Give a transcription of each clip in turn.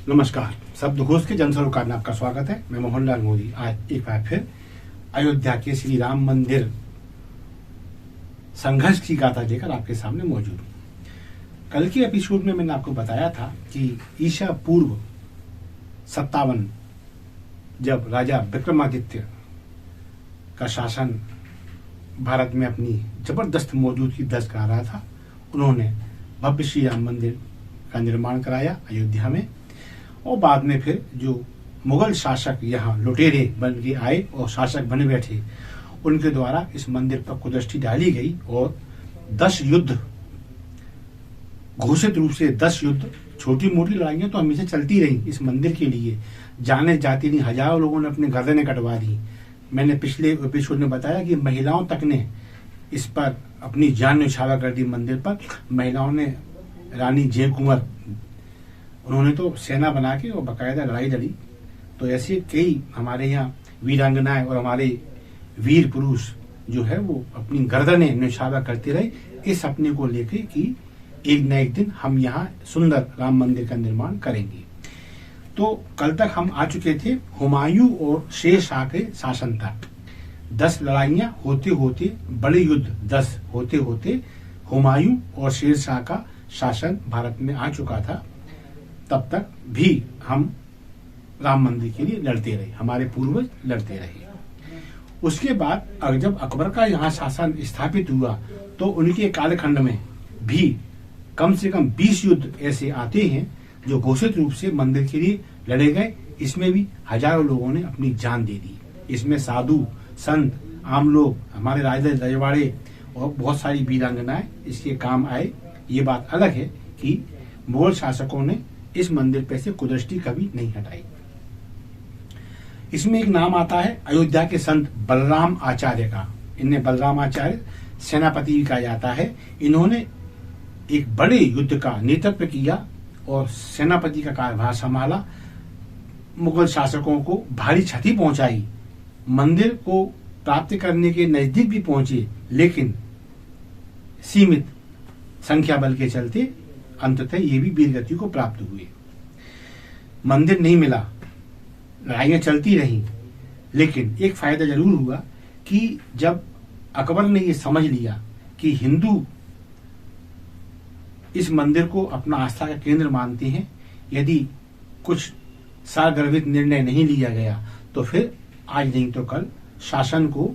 नमस्कार। शब्दकोश के जनसरोकार में आपका स्वागत है। मैं मोहनलाल मोदी आज एक बार फिर अयोध्या के श्री राम मंदिर संघर्ष की गाथा लेकर आपके सामने मौजूद हूँ। कल के एपिसोड में मैंने आपको बताया था कि ईसा पूर्व 57 जब राजा विक्रमादित्य का शासन भारत में अपनी जबरदस्त मौजूदगी दर्ज करा रहा था, उन्होंने भव्य श्री राम मंदिर का निर्माण कराया अयोध्या में। और बाद में फिर जो मुगल शासक यहाँ लुटेरे बन के आए और शासक बने बैठे, उनके द्वारा इस मंदिर पर कुदृष्टि डाली गई और 10 युद्ध, घोषित रूप से 10 युद्ध, छोटी मोटी लड़ाइयां तो हमेशा चलती रही इस मंदिर के लिए। जाने जाती नहीं, हजारों लोगों ने अपने गर्दनें कटवा दी। मैंने पिछले एपिसोड में बताया कि महिलाओं तक ने इस पर अपनी जान न्यौछावर कर दी। मंदिर पर महिलाओं ने, रानी जय कुंवर, उन्होंने तो सेना बना के और बाकायदा लड़ाई लड़ी। तो ऐसे कई हमारे यहाँ वीरांगनाएं और हमारे वीर पुरुष जो है वो अपनी गर्दनें न्यौछावर करते रहे इस सपने को लेके कि एक न एक दिन हम यहाँ सुंदर राम मंदिर का निर्माण करेंगे। तो कल तक हम आ चुके थे हुमायूं और शेर शाह के शासन तक। 10 लड़ाइयां होते होते, बड़े युद्ध 10 होते होते हुमायूं और शेर शाह का शासन भारत में आ चुका था। तब तक भी हम राम मंदिर के लिए लड़ते रहे, हमारे पूर्वज लड़ते रहे। उसके बाद जब अकबर का यहाँ शासन स्थापित हुआ तो उनके कालखंड में भी कम से कम 20 युद्ध ऐसे आते हैं जो घोषित रूप से मंदिर के लिए लड़े गए। इसमें भी हजारों लोगों ने अपनी जान दे दी। इसमें साधु, संत, आम लोग, हमारे राजा रजवाड़े और बहुत सारी वीरांगनाएं इसके काम आए। ये बात अलग है कि मुगल शासकों ने इस मंदिर पे से कुदृष्टि कभी नहीं हटाई। इसमें एक नाम आता है अयोध्या के संत बलराम आचार्य का। इन्हें बलराम आचार्य सेनापति भी कहा जाता है। इन्होंने एक बड़े युद्ध का नेतृत्व किया और सेनापति का कार्यभार संभाला। मुगल शासकों को भारी क्षति पहुंचाई, मंदिर को प्राप्त करने के नजदीक भी पहुंचे, लेकिन सीमित संख्या बल के चलते अंततः ये भी वीरगति को प्राप्त हुए। मंदिर नहीं मिला, लड़ाइयां चलती रहीं, लेकिन एक फायदा जरूर हुआ कि जब अकबर ने ये समझ लिया कि हिंदू इस मंदिर को अपना आस्था का केंद्र मानते हैं, यदि कुछ सारगर्भित निर्णय नहीं लिया गया तो फिर आज नहीं तो कल शासन को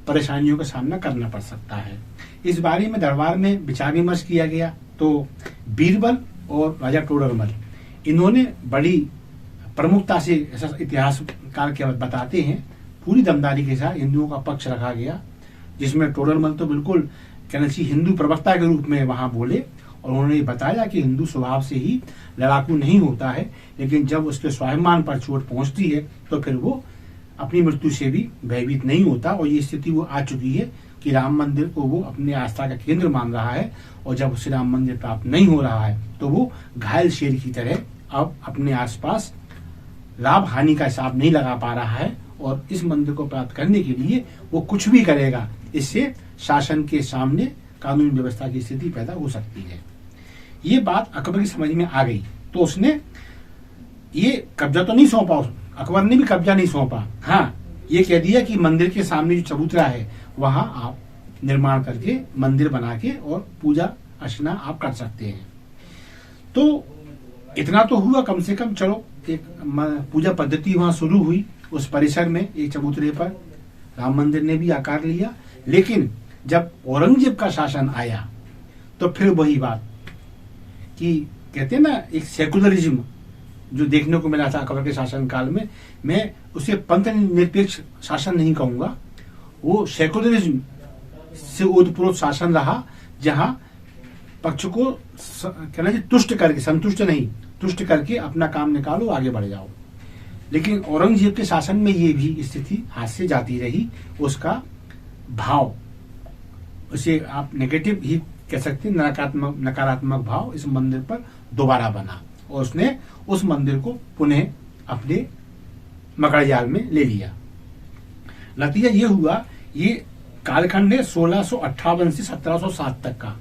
परेशानियों का सामना करना पड़ सकता है। इस बारे में दरबार में विचार विमर्श किया गया तो बीरबल और राजा टोडरमल, इन्होंने बड़ी प्रमुखता से, ऐसा इतिहासकार के बताते हैं, पूरी दमदारी के साथ हिंदुओं का पक्ष रखा गया। जिसमें टोडरमल तो बिल्कुल कहना चाहिए हिंदू प्रवक्ता के रूप में वहां बोले और उन्होंने बताया कि हिंदू स्वभाव से ही लड़ाकू नहीं होता है, लेकिन जब उसके स्वाभिमान पर चोट पहुंचती है तो फिर वो अपनी मृत्यु से भी भयभीत नहीं होता। और ये स्थिति वो आ चुकी है कि राम मंदिर को वो अपने आस्था का केंद्र मान रहा है और जब उसे राम मंदिर प्राप्त नहीं हो रहा है तो वो घायल शेर की तरह अब अपने आसपास लाभ हानि का हिसाब नहीं लगा पा रहा है और इस मंदिर को प्राप्त करने के लिए वो कुछ भी करेगा। इससे शासन के सामने कानून व्यवस्था की स्थिति पैदा हो सकती है। ये बात अकबर की समझ में आ गई तो उसने ये कब्जा तो नहीं सौंपा, अकबर ने भी कब्जा नहीं सौंपा। हाँ, ये कह दिया कि मंदिर के सामने जो चबूतरा है वहां आप निर्माण करके मंदिर बना के और पूजा अर्चना आप कर सकते हैं। तो इतना तो हुआ कम से कम, चलो एक पूजा पद्धति वहां शुरू हुई उस परिसर में, एक चबूतरे पर राम मंदिर ने भी आकार लिया। लेकिन जब औरंगजेब का शासन आया तो फिर वही बात कि कहते हैं ना, एक सेकुलरिज्म जो देखने को मिला था अकबर के शासन काल में, मैं उसे पंथ निरपेक्ष शासन नहीं कहूंगा, वो सेकुलरिज्म से ओतप्रोत शासन रहा जहां पक्ष को कहना चाहिए तुष्ट करके, संतुष्ट नहीं, तुष्ट करके अपना काम निकालो, आगे बढ़ जाओ। लेकिन औरंगजेब के शासन में ये भी स्थिति हाथ से जाती रही। उसका भाव, उसे आप नेगेटिव ही कह सकते हैं, नकारात्मक भाव इस मंदिर पर दोबारा बना और उसने उस मंदिर को पुनः अपने मकड़जाल में ले लिया। नतीजा ये हुआ, ये कालखंड है 1658 से 1707 तक का।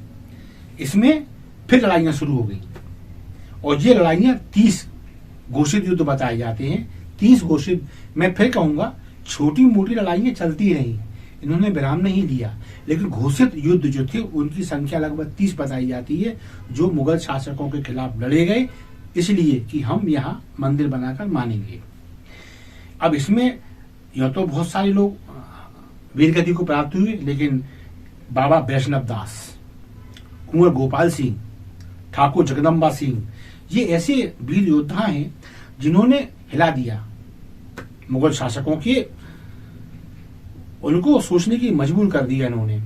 इसमें फिर लड़ाइयां शुरू हो गई और ये लड़ाइयां 30 घोषित युद्ध बताए जाते हैं। 30 घोषित, मैं फिर कहूंगा छोटी मोटी लड़ाइयां चलती रही, इन्होंने विराम नहीं लिया, लेकिन घोषित युद्ध जो थे उनकी संख्या लगभग 30 बताई जाती है, जो मुगल शासकों के खिलाफ लड़े गए, इसलिए कि हम यहाँ मंदिर बनाकर मानेंगे। अब इसमें यह तो बहुत सारे लोग वीरगति को प्राप्त हुए, लेकिन बाबा वैष्णव दास, कुंवर गोपाल सिंह, ठाकुर जगदम्बा सिंह, ये ऐसे वीर योद्धा हैं जिन्होंने हिला दिया मुगल शासकों के, उनको सोचने की मजबूर कर दिया इन्होंने।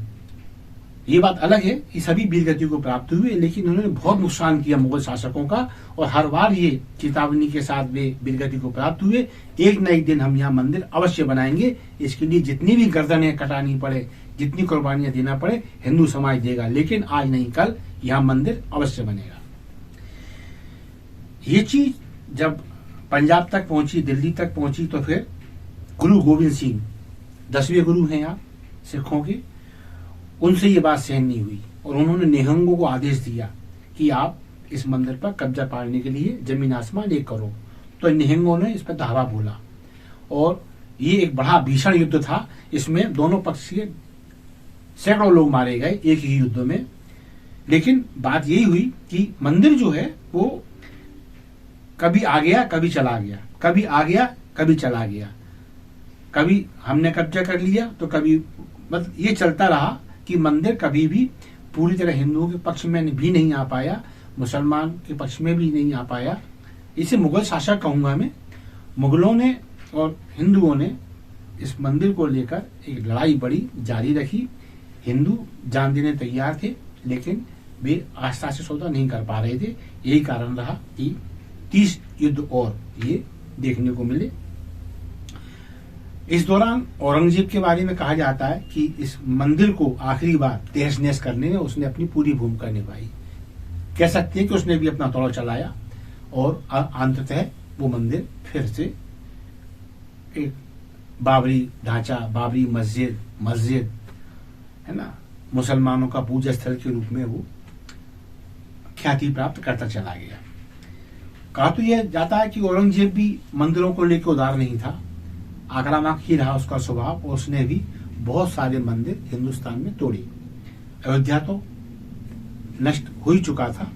ये बात अलग है कि सभी वीरगति को प्राप्त हुए, लेकिन उन्होंने बहुत नुकसान किया मुगल शासकों का, और हर बार ये चेतावनी के साथ वे वीरगति को प्राप्त हुए, एक न एक दिन हम यहाँ मंदिर अवश्य बनाएंगे, इसके लिए जितनी भी गर्दनें कटानी पड़े, जितनी कुर्बानियां देना पड़े, हिंदू समाज देगा, लेकिन आज नहीं कल यहाँ मंदिर अवश्य बनेगा। ये चीज जब पंजाब तक पहुंची, दिल्ली तक पहुंची, तो फिर गुरु गोविंद सिंह 10वें गुरु हैं आप सिखों के, उनसे ये बात सहन नहीं हुई और उन्होंने निहंगों को आदेश दिया कि आप इस मंदिर पर कब्जा पाने के लिए जमीन आसमान एक करो। तो निहंगों ने इस पर धावा बोला और ये एक बड़ा भीषण युद्ध था। इसमें दोनों पक्ष के सैकड़ों लोग मारे गए एक ही युद्ध में। लेकिन बात यही हुई कि मंदिर जो है वो कभी आ गया, कभी चला गया, कभी आ गया, कभी चला गया, कभी हमने कब्जा कर लिया तो कभी, मतलब ये चलता रहा कि मंदिर कभी भी पूरी तरह हिंदुओं के पक्ष में भी नहीं आ पाया, मुसलमान के पक्ष में भी नहीं आ पाया। इसे मुगल शासक कहूंगा मैं। मुगलों ने और हिंदुओं ने इस मंदिर को लेकर एक लड़ाई बड़ी जारी रखी। हिंदू जान देने तैयार थे, लेकिन वे आस्था से सौदा नहीं कर पा रहे थे। यही कारण रहा कि 30 युद्ध और ये देखने को मिले। इस दौरान औरंगजेब के बारे में कहा जाता है कि इस मंदिर को आखिरी बार तहस नहस करने में उसने अपनी पूरी भूमिका निभाई। कह सकते हैं कि उसने भी अपना तौर चलाया और अंततः वो मंदिर फिर से एक बाबरी ढांचा, बाबरी मस्जिद है ना, मुसलमानों का पूजा स्थल के रूप में वो ख्याति प्राप्त करता चला गया। कहा तो यह जाता है कि औरंगजेब भी मंदिरों को लेकर उदार नहीं था, आक्रामक ही रहा उसका स्वभाव, और उसने भी बहुत सारे मंदिर हिंदुस्तान में तोड़े। अयोध्या तो नष्ट हो ही चुका था।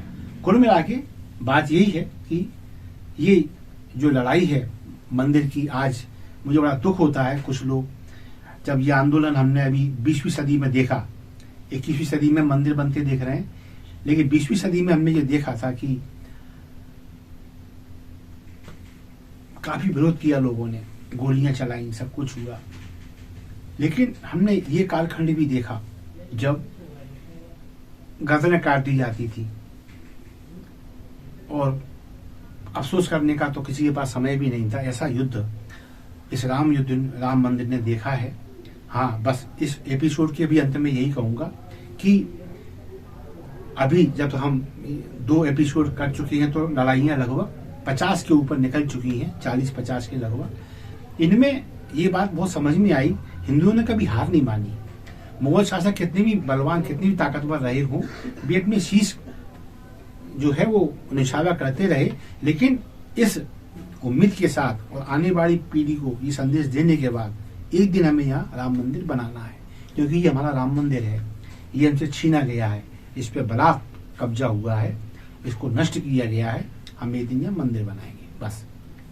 कुल मिला के बात यही है कि ये जो लड़ाई है मंदिर की, आज मुझे बड़ा दुख होता है। कुछ लोग, जब ये आंदोलन हमने अभी 20वीं सदी में देखा, 21वीं सदी में मंदिर बनते देख रहे हैं, लेकिन 20वीं सदी में हमने ये देखा था कि काफी विरोध किया लोगों ने, गोलियां चलाई, सब कुछ हुआ। लेकिन हमने ये कालखंड भी देखा जब गर्दनें काट दी जाती थी, और अफसोस करने का तो किसी के पास समय भी नहीं था। ऐसा युद्ध इस राम मंदिर ने देखा है। हाँ, बस इस एपिसोड के भी अंत में यही कहूंगा कि अभी जब हम 2 एपिसोड कर चुके हैं तो लड़ाइयां लगभग 50 के ऊपर निकल चुकी हैं, 40-50 के लगभग। इनमें ये बात बहुत समझ में आई, हिंदुओं ने कभी हार नहीं मानी। मुगल शासक कितने भी बलवान, कितनी भी ताकतवर रहे हों, वे अपनी शीश जो है वो निछावा करते रहे। लेकिन इस उम्मीद के साथ और आने वाली पीढ़ी को ये संदेश देने के बाद एक दिन हमें यहाँ राम मंदिर बनाना है, क्योंकि ये हमारा राम मंदिर है, ये हमसे छीना गया है, इस पे बलात् कब्जा हुआ है, इसको नष्ट किया गया है, हम एक दिन यहाँ मंदिर बनाएंगे। बस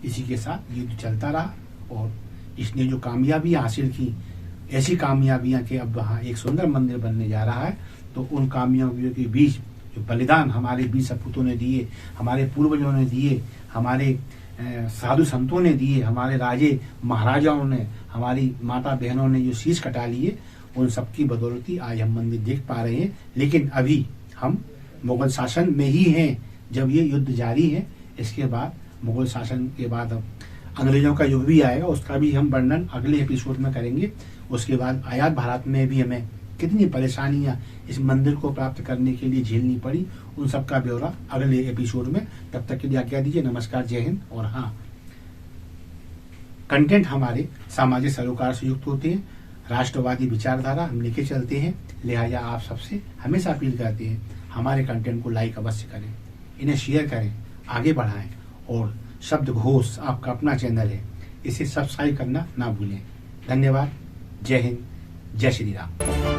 इसी के साथ युद्ध चलता रहा और इसने जो कामयाबियां हासिल की, ऐसी कामयाबियां कि अब वहाँ एक सुंदर मंदिर बनने जा रहा है। तो उन कामयाबियों के बीच जो बलिदान हमारे बीच सपूतों ने दिए, हमारे पूर्वजों ने दिए, हमारे साधु संतों ने दिए, हमारे राजे महाराजाओं ने, हमारी माता बहनों ने जो शीश कटा लिए, उन सबकी बदौलती आज हम मंदिर देख पा रहे हैं। लेकिन अभी हम मुगल शासन में ही हैं जब ये युद्ध जारी है। इसके बाद मुगल शासन के बाद अब अंग्रेजों का युग भी आएगा, उसका भी हम वर्णन अगले एपिसोड में करेंगे। उसके बाद आजाद भारत में भी हमें कितनी परेशानियां इस मंदिर को प्राप्त करने के लिए झेलनी पड़ी, उन सब का ब्यौरा अगले एपिसोड में। तब तक के लिए आज्ञा दीजिए। नमस्कार, जय हिंद। और हाँ, कंटेंट हमारे सामाजिक सरोकार से युक्त होते हैं, राष्ट्रवादी विचारधारा हम लेके चलते हैं, लिहाजा आप सबसे हमेशा अपील करते हैं हमारे कंटेंट को लाइक अवश्य करें, इन्हें शेयर करें, आगे बढ़ाएं और शब्दघोष आपका अपना चैनल है, इसे सब्सक्राइब करना ना भूलें। धन्यवाद। जय हिंद, जय श्री राम।